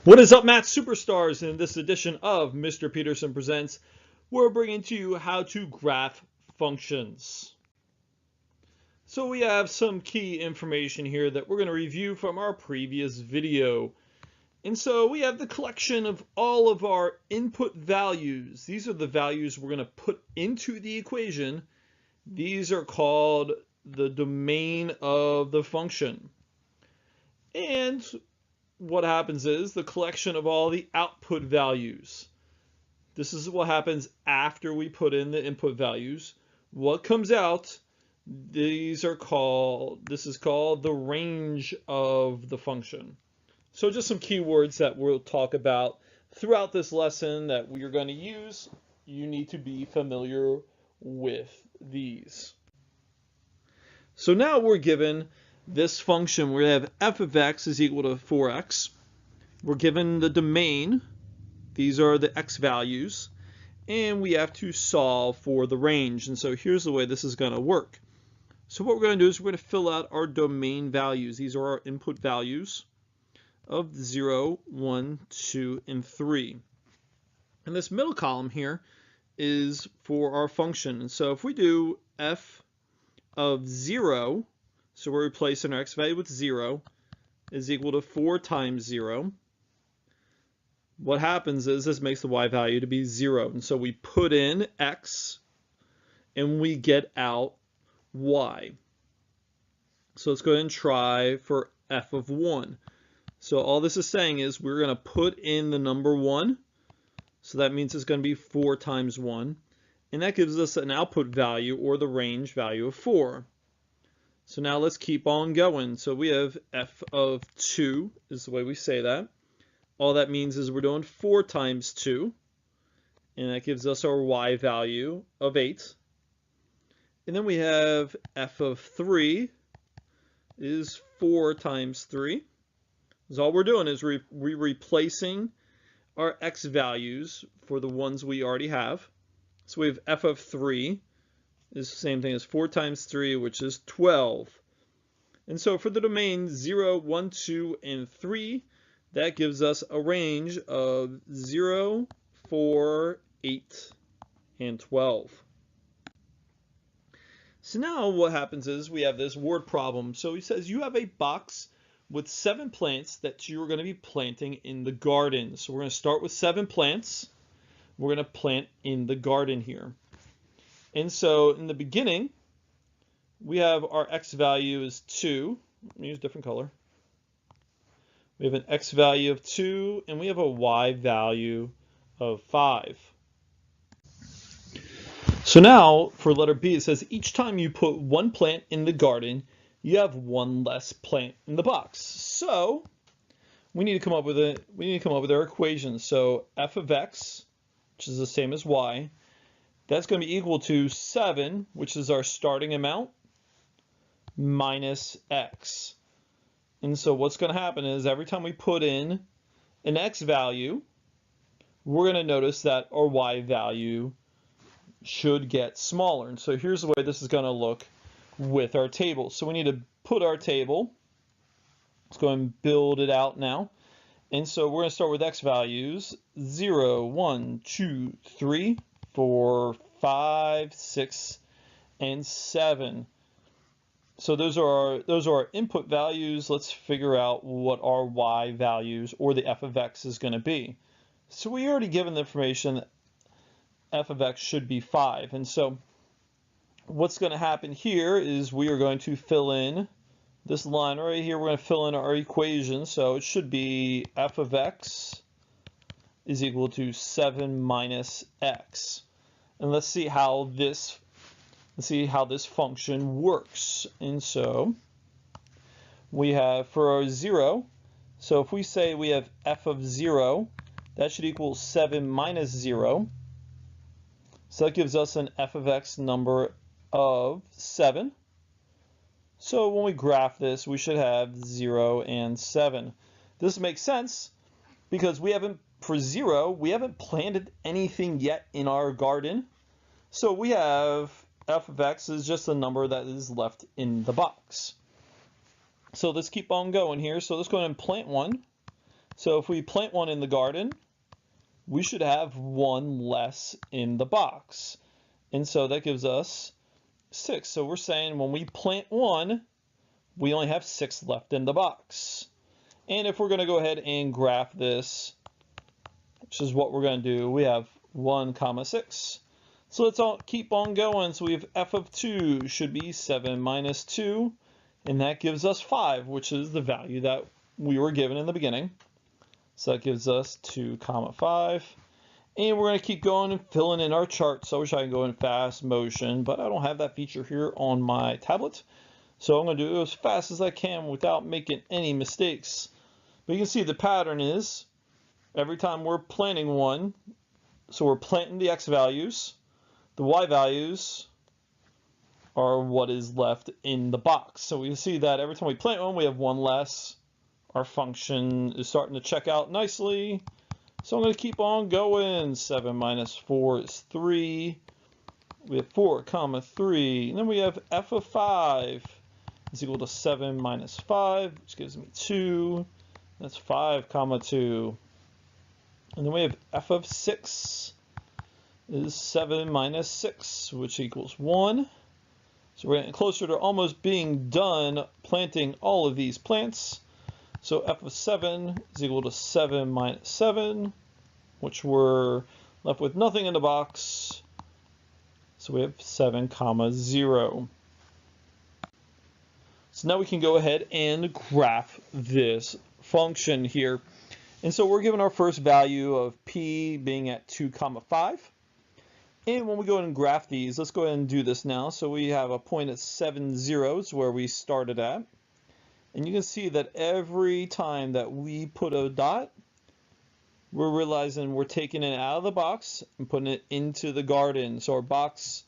What is up, Math Superstars? In this edition of Mr. Peterson Presents, we're bringing to you how to graph functions. So we have some key information here that we're going to review from our previous video. And so we have the collection of all of our input values. These are the values we're going to put into the equation. These are called the domain of the function. And what happens is the collection of all the output values. This is what happens after we put in the input values. What comes out, this is called the range of the function. So just some keywords that we'll talk about throughout this lesson that we are going to use. You need to be familiar with these. So now we're given this function. We have f of x is equal to 4x. We're given the domain. These are the x values. And we have to solve for the range. And so here's the way this is going to work. So what we're going to do is we're going to fill out our domain values. These are our input values of 0, 1, 2, and 3. And this middle column here is for our function. And so if we do f of 0, so we're replacing our x value with 0, is equal to 4 times 0. What happens is this makes the y value to be 0. And so we put in x and we get out y. So let's go ahead and try for f of 1. So all this is saying is we're going to put in the number 1. So that means it's going to be 4 times 1. And that gives us an output value, or the range value, of 4. So now let's keep on going. So we have f of 2 is the way we say that. All that means is we're doing 4 times 2. And that gives us our y value of 8. And then we have f of 3 is 4 times 3. So all we're doing is we're replacing our x values for the ones we already have. So we have f of 3 is the same thing as 4 times 3, which is 12. And so for the domain 0, 1, 2, and 3, that gives us a range of 0, 4, 8, and 12. So now what happens is we have this word problem. So he says you have a box with 7 plants that you're going to be planting in the garden. So we're going to start with 7 plants. We're going to plant in the garden here. And so in the beginning, we have our x value is 2. Let me use a different color. We have an x value of 2, and we have a y value of 5. So now for letter B, it says each time you put 1 plant in the garden, you have 1 less plant in the box. So we need to come up with our equation. So f of x, which is the same as y, that's going to be equal to 7, which is our starting amount, minus x. And so what's going to happen is every time we put in an x value, we're going to notice that our y value should get smaller. And so here's the way this is going to look with our table. So we need to put our table. Let's go and build it out now. And so we're going to start with x values 0, 1, 2, 3, 4, 5, 6, and 7. So those are our input values. Let's figure out what our y values, or the f of x, is going to be. So we already given the information that f of x should be 5. And so what's going to happen here is we are going to fill in this line right here. We're going to fill in our equation. So it should be f of x is equal to 7 minus x. And let's see how this function works. And so we have for our 0, so if we say we have f of 0, that should equal 7 minus 0. So that gives us an f of x number of 7. So when we graph this, we should have 0 and 7. This makes sense because for 0, we haven't planted anything yet in our garden. So we have f of x is just the number that is left in the box. So let's keep on going here. So let's go ahead and plant one. So if we plant one in the garden, we should have one less in the box. And so that gives us 6. So we're saying when we plant one, we only have 6 left in the box. And if we're going to go ahead and graph this, which is what we're going to do, we have 1, 6. So let's all keep on going. So we have f of 2 should be 7 minus 2, and that gives us 5, which is the value that we were given in the beginning. So that gives us 2, 5. And we're going to keep going and filling in our chart. So I wish I could go in fast motion, but I don't have that feature here on my tablet. So I'm going to do it as fast as I can without making any mistakes. But you can see the pattern is every time we're planting one, so we're planting the x values, the y values are what is left in the box. So we see that every time we plant one, we have one less. Our function is starting to check out nicely. So I'm going to keep on going. 7 minus 4 is 3. We have 4, 3. And then we have f of 5 is equal to 7 minus 5, which gives me 2. That's 5, 2. And then we have f of 6 is 7 minus 6, which equals 1. So we're getting closer to almost being done planting all of these plants. So f of 7 is equal to 7 minus 7, which we're left with nothing in the box. So we have 7, 0. So now we can go ahead and graph this function here. And so we're given our first value of p being at 2, 5. And when we go ahead and graph these, let's go ahead and do this now. So we have a point at 7, 0 is where we started at. And you can see that every time that we put a dot, we're realizing we're taking it out of the box and putting it into the garden. So our box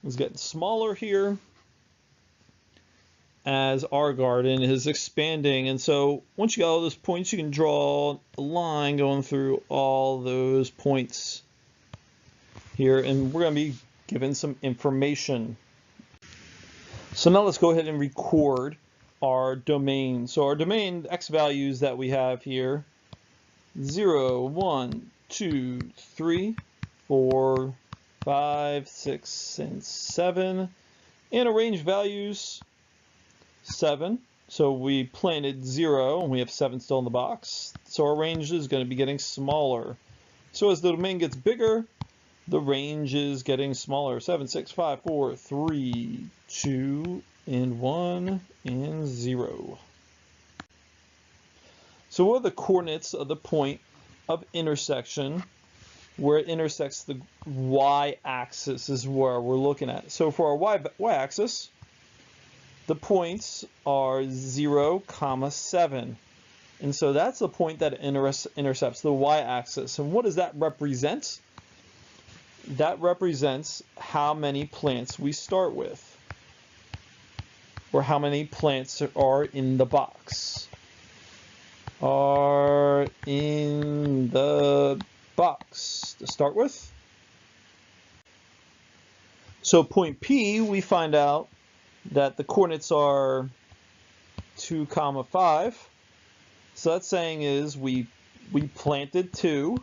is getting smaller here as our garden is expanding. And so once you got all those points, you can draw a line going through all those points here, and we're going to be given some information. So now let's go ahead and record our domain. So our domain x values that we have here, 0, 1, 2, 3, 4, 5, 6, and 7, and our range values 7. So we planted 0 and we have 7 still in the box. So our range is going to be getting smaller. So as the domain gets bigger, the range is getting smaller. 7, 6, 5, 4, 3, 2, and 1, and 0. So what are the coordinates of the point of intersection where it intersects the y-axis is where we're looking at. So for our y-axis, the points are 0, 7. And so that's the point that intercepts the y-axis. And what does that represent? That represents how many plants we start with, or how many plants are in the box. Are in the box to start with. So point P, we find out that the coordinates are 2, 5. So that's saying is we planted 2.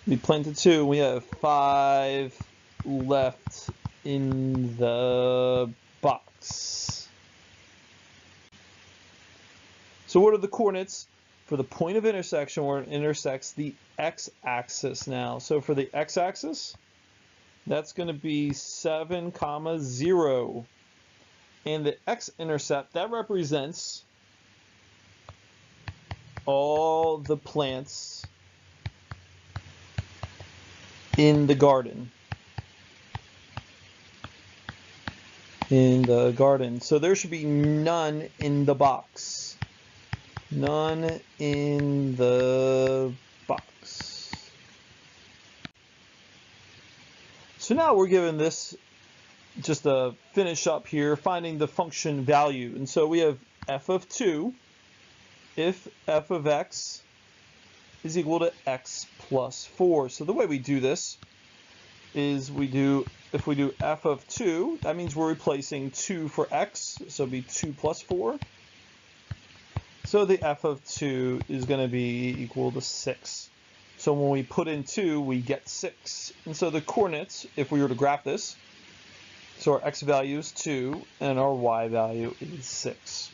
We planted 2. We have 5 left in the box. So what are the coordinates for the point of intersection where it intersects the x-axis now? So for the x-axis, that's going to be 7, 0. And the x-intercept, that represents all the plants in the garden. In the garden. So there should be none in the box. None in the box. So now we're given this just to finish up here, finding the function value. And so we have f of 2 if f of x is equal to x plus 4. So the way we do this is if we do f of 2, that means we're replacing 2 for x, so it'd be 2 plus 4. So the f of 2 is going to be equal to 6. So when we put in 2, we get 6. And so the coordinates, if we were to graph this, so our x value is 2 and our y value is 6.